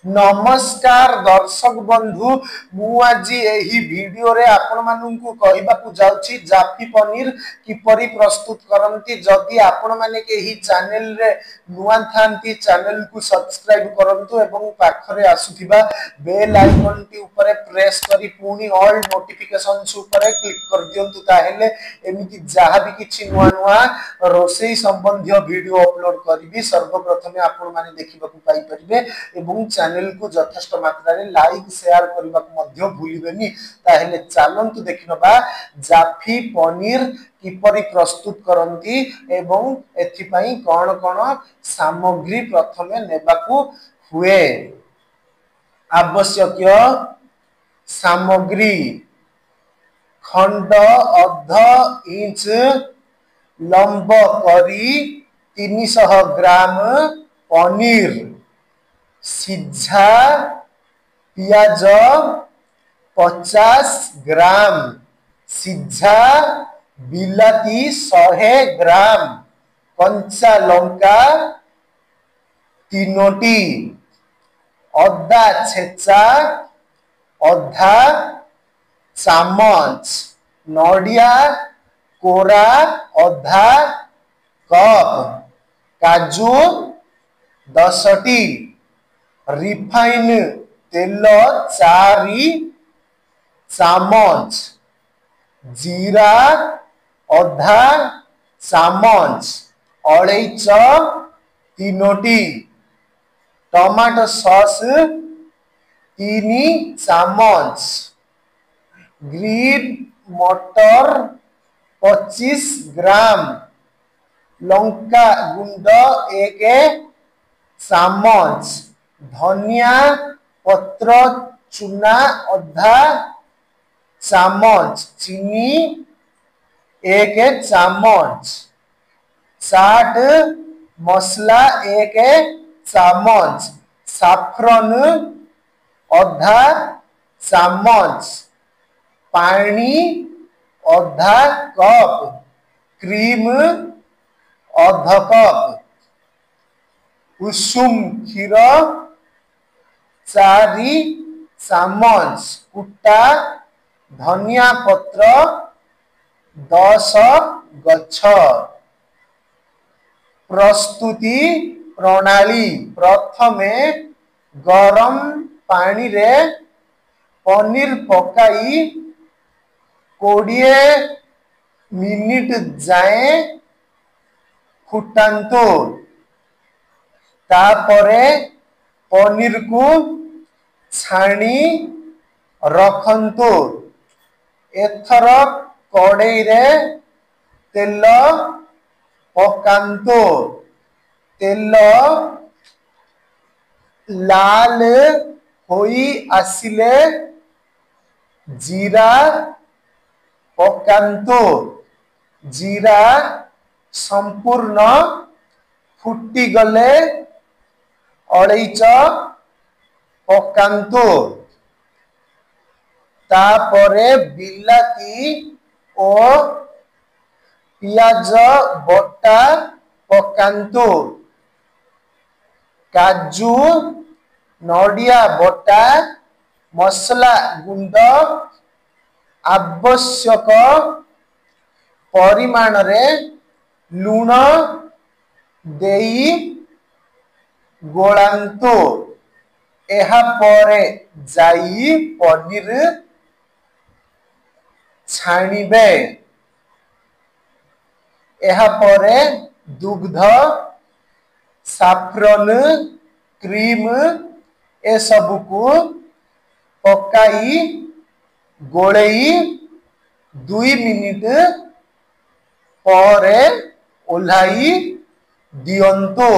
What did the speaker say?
नमस्कार दर्शक बंधु मु आज यही वीडियो रे आपण मानू कहवाकू जाउची जाफी पनीर किपरि प्रस्तुत करंती। जदि आपण माने केही चैनल रे नुआ थांती चैनल को सब्सक्राइब करंतु एवं पाखरे आसुथिबा बेल आइकन टी ऊपर प्रेस करी पुनी ऑल नोटिफिकेशंस ऊपर क्लिक कर दियंतु। ताहेले एमिति जहा भी किछि नुआ नुआ रोसई संबंधी वीडियो अपलोड करबी सर्वप्रथमे आपण माने देखिबाकू पाई परिबे एवं चैनल को यथेष्ट मात्रा रे लाइक शेयर करबा को मध्य भूलिबेनी। ताहेले चलंतु देखिनबा जाफी पनीर किपरि प्रस्तुत करंती एवं एथि पई कोन कोन सामग्री प्रथमे नेबाकू हुए। आवश्यक सामग्री खंड अर्ध इंच लंब करी 300 ग्राम पनीर सिझा पियाज 50 ग्राम सिझा बिलाती 100 ग्राम कंचा लंका 3टी अदा छेचा अधा चामच नडिया कोरा अधा कप काजू 10टी रिफाइन तेल 4 चामच जीरा अधा चामच अलैच 3टी टमाटो सॉस 3 चामच ग्रीन मटर 25 ग्राम लंका गुंड 1 चामच धनिया पत्र चूना अधा चामच चीनी 1 चामच चाट मसला 1 चामच साफ्रन अधा चामच पानी अधा कप क्रीम अधा कप उषुम क्षीर 4 चामच कुटा धनिया पत्र 10 गछ। प्रस्तुति प्रणाली प्रथमे गरम पानी रे पनीर पकाई 20 मिनिट जाए फुटांतो। तापरे पनीर को छाणी रखंतु। एथर कड़ाई रे तेल पकांतु। तेल लाल होई आसिले जीरा पकांतु। जीरा संपूर्ण फुटी गले अलैच पकांतु। तापरे बिलाती और पियाज बटा पकांतु। काजू नडिया बटा मसला गुंड आवश्यक परिमाण रे लूण देई गोलांतु। एहा परे जाई पनीर छाणीबे। एहा परे दुग्ध साफ्रन क्रीम ए सब को पकाई गोलेई 2 मिनिट परे ओल्हाई दियंतु।